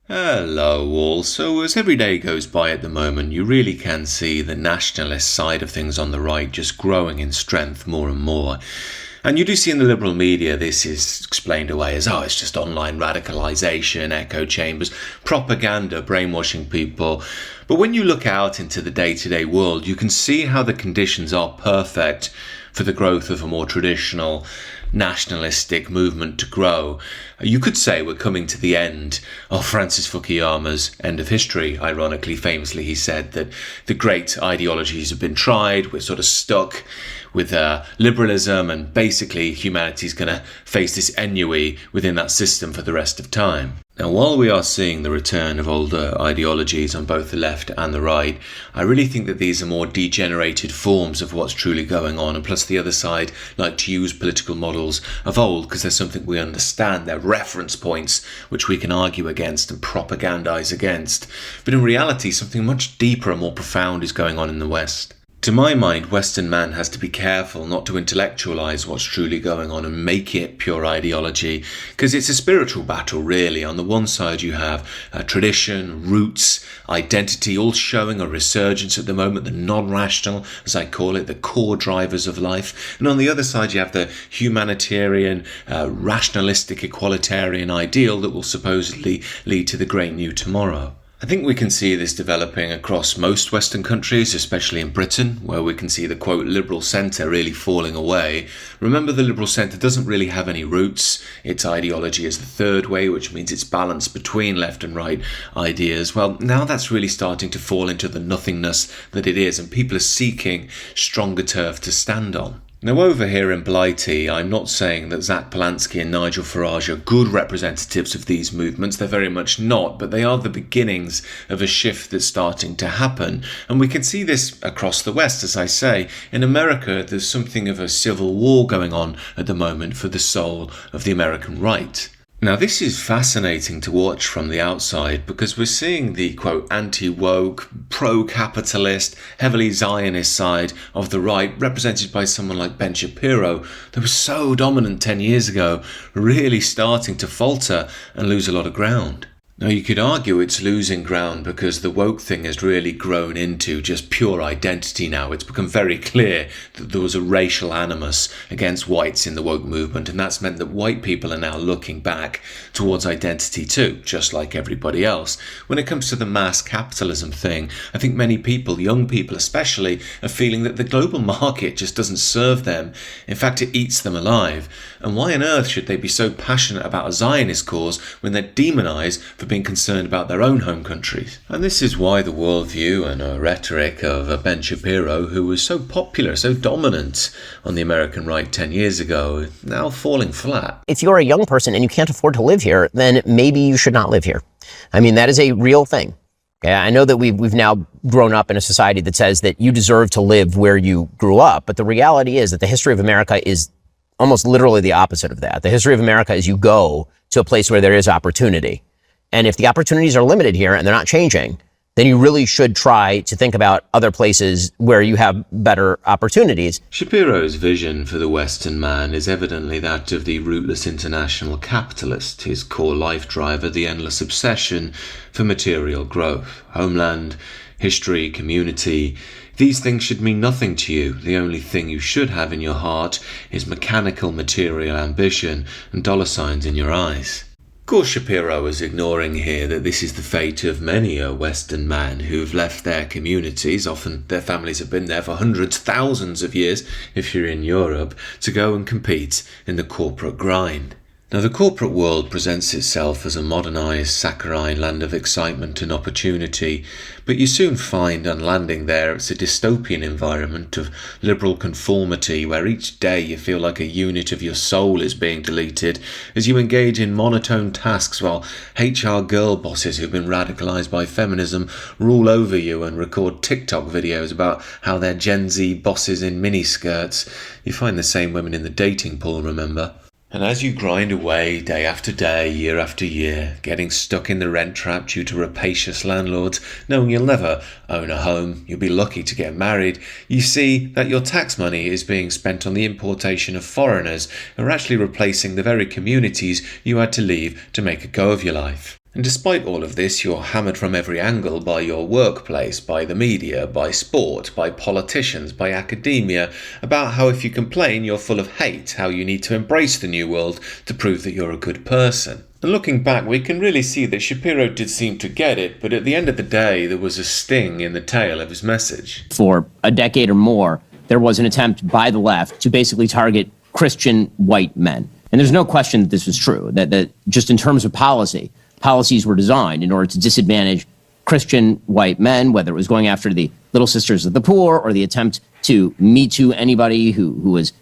Hello all. So as every day goes by at the moment, you really can see the nationalist side of things on the right just growing in strength more and more. And you do see in the liberal media this is explained away as, it's just online radicalization, echo chambers, propaganda, brainwashing people. But when you look out into the day-to-day world, you can see how the conditions are perfect for the growth of a more traditional nationalistic movement to grow. You could say we're coming to the end of Francis Fukuyama's End of History. Ironically, famously, he said that the great ideologies have been tried, we're sort of stuck with liberalism, and basically humanity's going to face this ennui within that system for the rest of time. Now, while we are seeing the return of older ideologies on both the left and the right, I really think that these are more degenerated forms of what's truly going on. And plus the other side like to use political models of old because there's something we understand. They're reference points which we can argue against and propagandize against. But in reality, something much deeper and more profound is going on in the West. To my mind, Western man has to be careful not to intellectualize what's truly going on and make it pure ideology, because it's a spiritual battle, really. On the one side, you have tradition, roots, identity, all showing a resurgence at the moment, the non-rational, as I call it, the core drivers of life. And on the other side, you have the humanitarian, rationalistic, equalitarian ideal that will supposedly lead to the great new tomorrow. I think we can see this developing across most Western countries, especially in Britain, where we can see the, quote, liberal centre really falling away. Remember, the liberal centre doesn't really have any roots. Its ideology is the third way, which means it's balanced between left and right ideas. Well, now that's really starting to fall into the nothingness that it is, and people are seeking stronger turf to stand on. Now, over here in Blighty, I'm not saying that Zach Polanski and Nigel Farage are good representatives of these movements. They're very much not, but they are the beginnings of a shift that's starting to happen. And we can see this across the West, as I say. In America, there's something of a civil war going on at the moment for the soul of the American right. Now, this is fascinating to watch from the outside because we're seeing the, quote, anti-woke, pro-capitalist, heavily Zionist side of the right, represented by someone like Ben Shapiro, that was so dominant 10 years ago, really starting to falter and lose a lot of ground. Now, you could argue it's losing ground because the woke thing has really grown into just pure identity now. It's become very clear that there was a racial animus against whites in the woke movement, and that's meant that white people are now looking back towards identity too, just like everybody else. When it comes to the mass capitalism thing, I think many people, young people especially, are feeling that the global market just doesn't serve them. In fact, it eats them alive. And why on earth should they be so passionate about a Zionist cause when they're demonized for being concerned about their own home countries? And this is why the worldview and rhetoric of Ben Shapiro, who was so popular, so dominant on the American right 10 years ago, is now falling flat. If you're a young person and you can't afford to live here, then maybe you should not live here. I mean, that is a real thing. Okay? I know that we've now grown up in a society that says that you deserve to live where you grew up, but the reality is that the history of America is almost literally the opposite of that. The history of America is you go to a place where there is opportunity. And if the opportunities are limited here and they're not changing, then you really should try to think about other places where you have better opportunities. Shapiro's vision for the Western man is evidently that of the rootless international capitalist, his core life driver, the endless obsession for material growth, homeland, history, community. These things should mean nothing to you. The only thing you should have in your heart is mechanical material ambition and dollar signs in your eyes. Of course, Shapiro is ignoring here that this is the fate of many a Western man who've left their communities, often their families have been there for hundreds, thousands of years, if you're in Europe, to go and compete in the corporate grind. Now, the corporate world presents itself as a modernised, saccharine land of excitement and opportunity, but you soon find on landing there it's a dystopian environment of liberal conformity where each day you feel like a unit of your soul is being deleted as you engage in monotone tasks while HR girl bosses who've been radicalised by feminism rule over you and record TikTok videos about how they're Gen Z bosses in miniskirts. You find the same women in the dating pool, remember? And as you grind away day after day, year after year, getting stuck in the rent trap due to rapacious landlords, knowing you'll never own a home, you'll be lucky to get married, you see that your tax money is being spent on the importation of foreigners who are actually replacing the very communities you had to leave to make a go of your life. And despite all of this, you're hammered from every angle by your workplace, by the media, by sport, by politicians, by academia, about how if you complain, you're full of hate, how you need to embrace the new world to prove that you're a good person. And looking back, we can really see that Shapiro did seem to get it, but at the end of the day, there was a sting in the tail of his message. For a decade or more, there was an attempt by the left to basically target Christian white men. And there's no question that this was true, that just in terms of policies were designed in order to disadvantage Christian white men, whether it was going after the Little Sisters of the Poor or the attempt to Me Too anybody who was,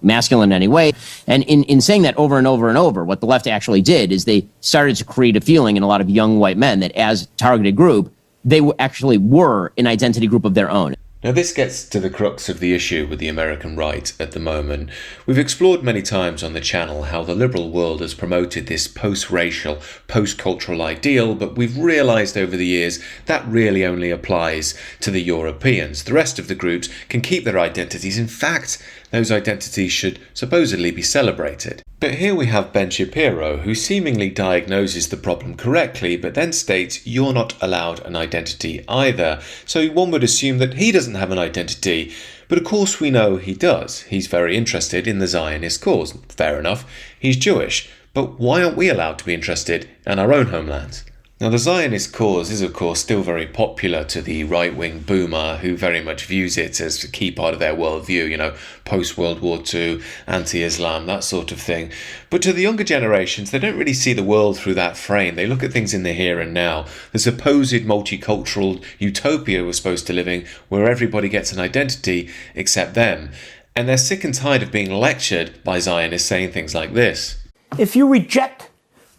masculine in any way. And in saying that over and over and over, what the left actually did is they started to create a feeling in a lot of young white men that as a targeted group, they actually were an identity group of their own. Now this gets to the crux of the issue with the American right at the moment. We've explored many times on the channel how the liberal world has promoted this post-racial, post-cultural ideal, but we've realised over the years that really only applies to the Europeans. The rest of the groups can keep their identities. In fact, those identities should supposedly be celebrated. But here we have Ben Shapiro, who seemingly diagnoses the problem correctly, but then states you're not allowed an identity either. So one would assume that he doesn't have an identity, but of course we know he does. He's very interested in the Zionist cause. Fair enough, he's Jewish, but why aren't we allowed to be interested in our own homelands? Now, the Zionist cause is, of course, still very popular to the right-wing boomer who very much views it as a key part of their worldview, post-World War II, anti-Islam, that sort of thing. But to the younger generations, they don't really see the world through that frame. They look at things in the here and now. The supposed multicultural utopia we're supposed to live in, where everybody gets an identity except them. And they're sick and tired of being lectured by Zionists saying things like this. If you reject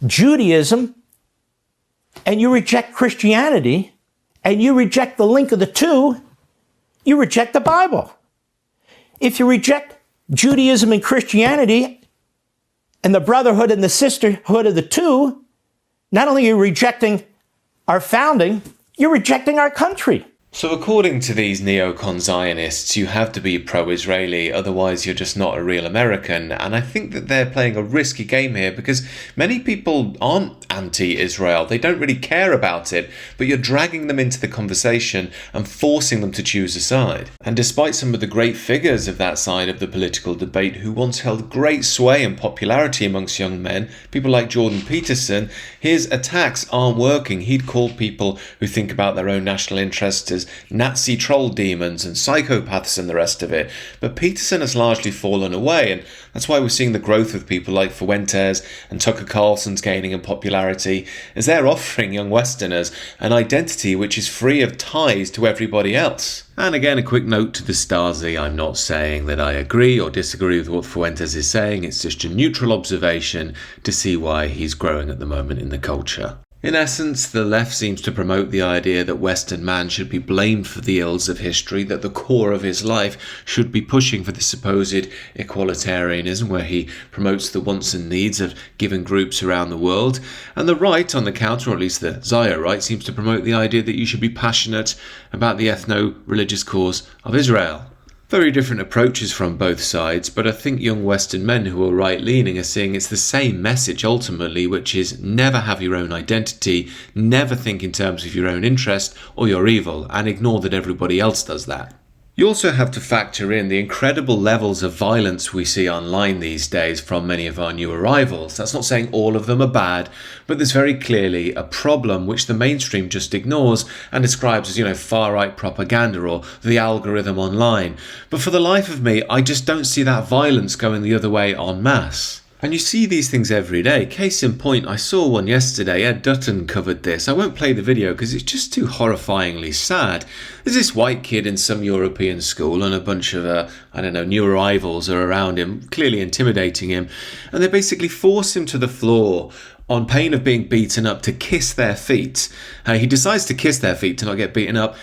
Judaism, and you reject Christianity, and you reject the link of the two, you reject the Bible. If you reject Judaism and Christianity, and the brotherhood and the sisterhood of the two, not only are you rejecting our founding, you're rejecting our country. So according to these neocon Zionists, you have to be pro-Israeli, otherwise you're just not a real American. And I think that they're playing a risky game here because many people aren't anti-Israel. They don't really care about it, but you're dragging them into the conversation and forcing them to choose a side. And despite some of the great figures of that side of the political debate who once held great sway and popularity amongst young men, people like Jordan Peterson, his attacks aren't working. He'd call people who think about their own national interests as Nazi troll demons and psychopaths and the rest of it. But Peterson has largely fallen away, and that's why we're seeing the growth of people like Fuentes and Tucker Carlson's gaining in popularity, as they're offering young Westerners an identity which is free of ties to everybody else. And again, a quick note to the Stasi, I'm not saying that I agree or disagree with what Fuentes is saying, it's just a neutral observation to see why he's growing at the moment in the culture. In essence, the left seems to promote the idea that Western man should be blamed for the ills of history, that the core of his life should be pushing for the supposed equalitarianism where he promotes the wants and needs of given groups around the world. And the right, on the counter, or at least the Zio right, seems to promote the idea that you should be passionate about the ethno-religious cause of Israel. Very different approaches from both sides, but I think young Western men who are right-leaning are seeing it's the same message ultimately, which is never have your own identity, never think in terms of your own interest or you're evil, and ignore that everybody else does that. You also have to factor in the incredible levels of violence we see online these days from many of our new arrivals. That's not saying all of them are bad, but there's very clearly a problem which the mainstream just ignores and describes as, far-right propaganda or the algorithm online. But for the life of me, I just don't see that violence going the other way en masse. And you see these things every day. Case in point, I saw one yesterday. Ed Dutton covered this. I won't play the video because it's just too horrifyingly sad. There's this white kid in some European school and a bunch of, new arrivals are around him, clearly intimidating him. And they basically force him to the floor on pain of being beaten up to kiss their feet. He decides to kiss their feet to not get beaten up.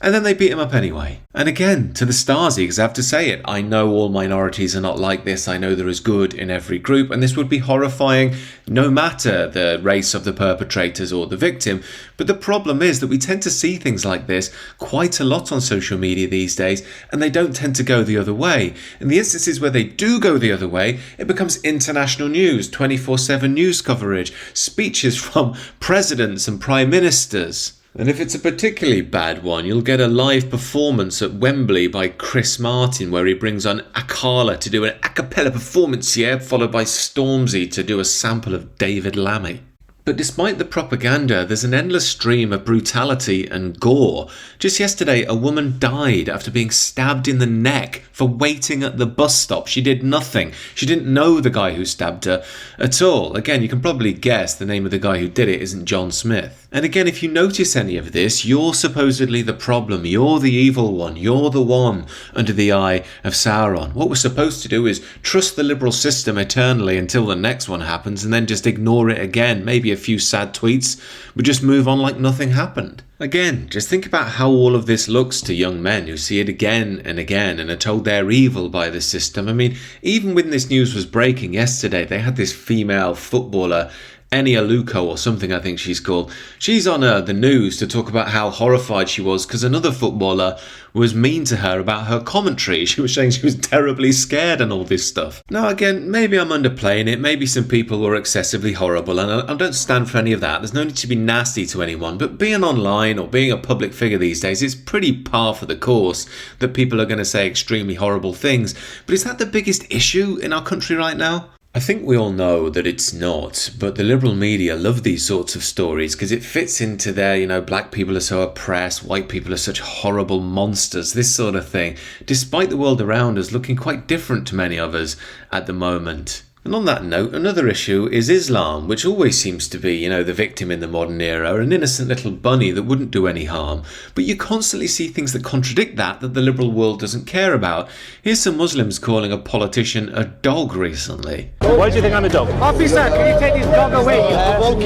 And then they beat him up anyway. And again, to the Stasies, I have to say it. I know all minorities are not like this. I know there is good in every group, and this would be horrifying no matter the race of the perpetrators or the victim. But the problem is that we tend to see things like this quite a lot on social media these days, and they don't tend to go the other way. In the instances where they do go the other way, it becomes international news, 24/7 news coverage, speeches from presidents and prime ministers. And if it's a particularly bad one, you'll get a live performance at Wembley by Chris Martin, where he brings on Akala to do an a cappella performance, followed by Stormzy to do a sample of David Lammy. But despite the propaganda, there's an endless stream of brutality and gore. Just yesterday, a woman died after being stabbed in the neck for waiting at the bus stop. She did nothing. She didn't know the guy who stabbed her at all. Again, you can probably guess the name of the guy who did it isn't John Smith. And again, if you notice any of this, you're supposedly the problem. You're the evil one. You're the one under the eye of Sauron. What we're supposed to do is trust the liberal system eternally until the next one happens, and then just ignore it again. Maybe a few sad tweets, but just move on like nothing happened. Again, just think about how all of this looks to young men who see it again and again and are told they're evil by the system. I mean, even when this news was breaking yesterday, they had this female footballer, Enia Luco or something I think she's called. She's on the news to talk about how horrified she was because another footballer was mean to her about her commentary. She was saying she was terribly scared and all this stuff. Now again, maybe I'm underplaying it. Maybe some people were excessively horrible, and I don't stand for any of that. There's no need to be nasty to anyone, but being online or being a public figure these days, it's pretty par for the course that people are going to say extremely horrible things. But is that the biggest issue in our country right now? I think we all know that it's not, but the liberal media love these sorts of stories because it fits into their, black people are so oppressed, white people are such horrible monsters, this sort of thing, despite the world around us looking quite different to many of us at the moment. And on that note, another issue is Islam, which always seems to be, the victim in the modern era, an innocent little bunny that wouldn't do any harm. But you constantly see things that contradict that the liberal world doesn't care about. Here's some Muslims calling a politician a dog recently. Why do you think I'm a dog? Officer, can you take this dog away?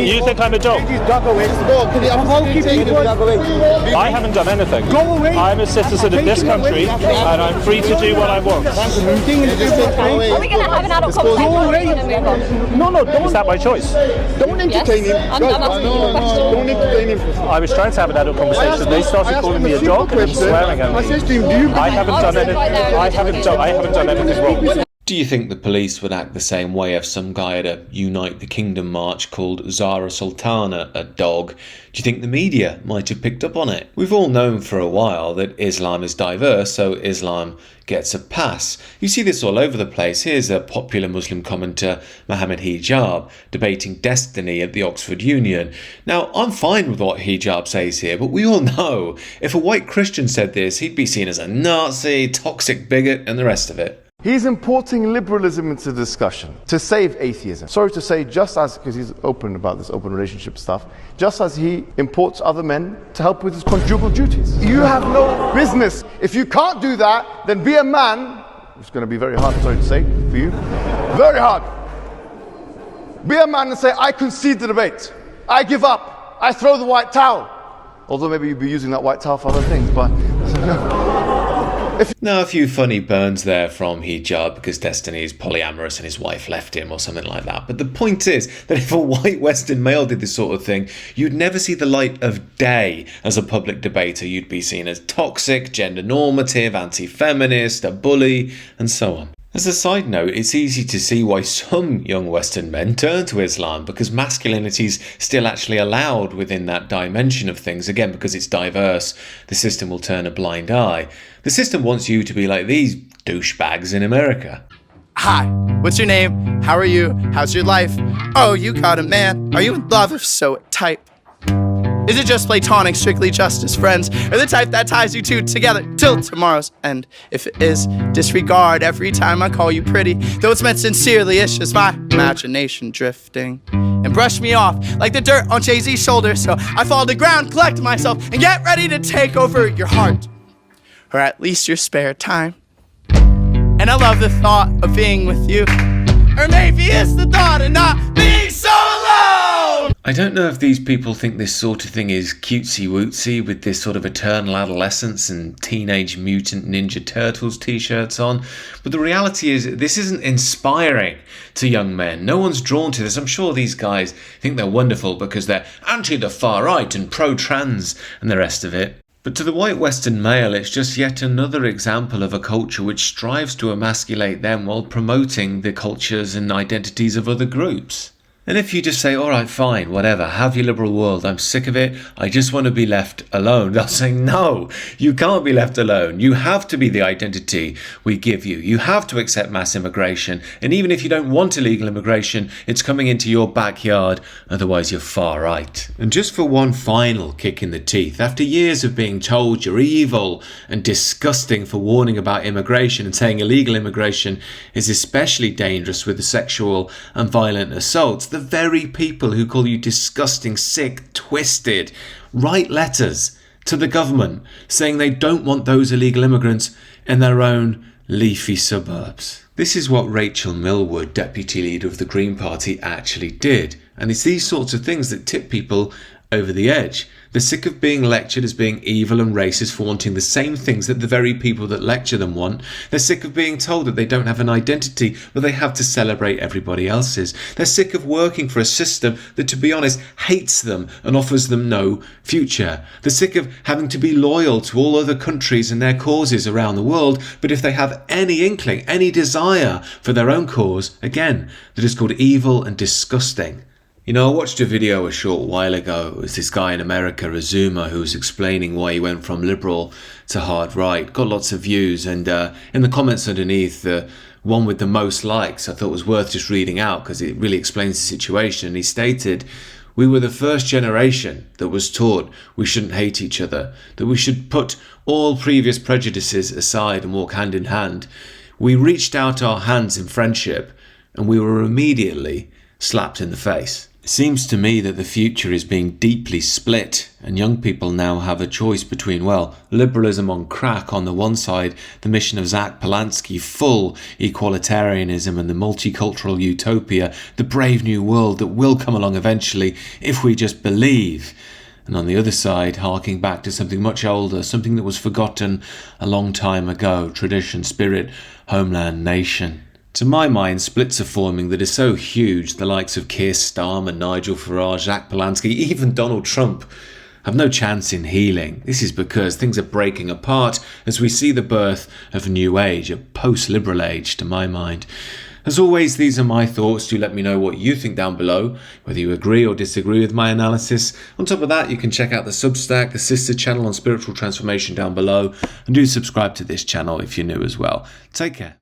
You think I'm a dog? Take this dog away. I haven't done anything. Go away. I'm a citizen of this country and I'm free to do what I want. Are we going to have an adult conversation? No, don't. Is that my choice? Don't entertain him. I'm asking you a question. Don't entertain him. I was trying to have an adult conversation. They started calling me a dog and swearing at I me. said to him, do you I haven't done anything. I haven't done anything wrong. Do you think the police would act the same way if some guy at a Unite the Kingdom march called Zara Sultana a dog? Do you think the media might have picked up on it? We've all known for a while that Islam is diverse, so Islam gets a pass. You see this all over the place. Here's a popular Muslim commenter, Mohammed Hijab, debating destiny at the Oxford Union. Now, I'm fine with what Hijab says here, but we all know if a white Christian said this, he'd be seen as a Nazi, toxic bigot, and the rest of it. He's importing liberalism into the discussion to save atheism. Sorry to say, just as, because he's open about this open relationship stuff, just as he imports other men to help with his conjugal duties. You have no business. If you can't do that, then be a man. It's going to be very hard, sorry to say, for you. Very hard. Be a man and say, I concede the debate. I give up. I throw the white towel. Although maybe you'd be using that white towel for other things, but Now, a few funny burns there from Hijab because Destiny is polyamorous and his wife left him or something like that. But the point is that if a white Western male did this sort of thing, you'd never see the light of day as a public debater. You'd be seen as toxic, gender normative, anti-feminist, a bully, and so on. As a side note, it's easy to see why some young Western men turn to Islam because masculinity's still actually allowed within that dimension of things. Again, because it's diverse, the system will turn a blind eye. The system wants you to be like these douchebags in America. Hi, what's your name? How are you? How's your life? Oh, you got a man. Are you in love? If so, what type? Is it just platonic, strictly just as friends? Or the type that ties you two together till tomorrow's end? If it is, disregard every time I call you pretty. Though it's meant sincerely, it's just my imagination drifting. And brush me off like the dirt on Jay-Z's shoulder. So I fall to the ground, collect myself, and get ready to take over your heart. Or at least your spare time. And I love the thought of being with you. Or maybe it's the thought of not being so alone. I don't know if these people think this sort of thing is cutesy-wootsy with this sort of eternal adolescence and Teenage Mutant Ninja Turtles t-shirts on, but the reality is this isn't inspiring to young men. No one's drawn to this. I'm sure these guys think they're wonderful because they're anti the far right and pro-trans and the rest of it. But to the white Western male, it's just yet another example of a culture which strives to emasculate them while promoting the cultures and identities of other groups. And if you just say, all right, fine, whatever, have your liberal world, I'm sick of it, I just want to be left alone, they'll say, no, you can't be left alone. You have to be the identity we give you. You have to accept mass immigration. And even if you don't want illegal immigration, it's coming into your backyard, otherwise you're far right. And just for one final kick in the teeth, after years of being told you're evil and disgusting for warning about immigration and saying illegal immigration is especially dangerous with the sexual and violent assaults, the very people who call you disgusting, sick, twisted, write letters to the government saying they don't want those illegal immigrants in their own leafy suburbs. This is what Rachel Millward, deputy leader of the Green Party, actually did. And it's these sorts of things that tip people over the edge. They're sick of being lectured as being evil and racist for wanting the same things that the very people that lecture them want. They're sick of being told that they don't have an identity, but they have to celebrate everybody else's. They're sick of working for a system that, to be honest, hates them and offers them no future. They're sick of having to be loyal to all other countries and their causes around the world, but if they have any inkling, any desire for their own cause, again, that is called evil and disgusting. You know, I watched a video a short while ago. It was this guy in America, Azuma, who was explaining why he went from liberal to hard right. Got lots of views, and in the comments underneath, the one with the most likes I thought was worth just reading out because it really explains the situation. He stated, "We were the first generation that was taught we shouldn't hate each other, that we should put all previous prejudices aside and walk hand in hand. We reached out our hands in friendship, and we were immediately slapped in the face." It seems to me that the future is being deeply split, and young people now have a choice between, well, liberalism on crack on the one side, the mission of Zach Polanski, full equalitarianism and the multicultural utopia, the brave new world that will come along eventually if we just believe. And on the other side, harking back to something much older, something that was forgotten a long time ago, tradition, spirit, homeland, nation. To my mind, splits are forming that is so huge, the likes of Keir Starmer, Nigel Farage, Zach Polanski, even Donald Trump have no chance in healing. This is because things are breaking apart as we see the birth of a new age, a post-liberal age, to my mind. As always, these are my thoughts. Do let me know what you think down below, whether you agree or disagree with my analysis. On top of that, you can check out the Substack, the sister channel on spiritual transformation down below, and do subscribe to this channel if you're new as well. Take care.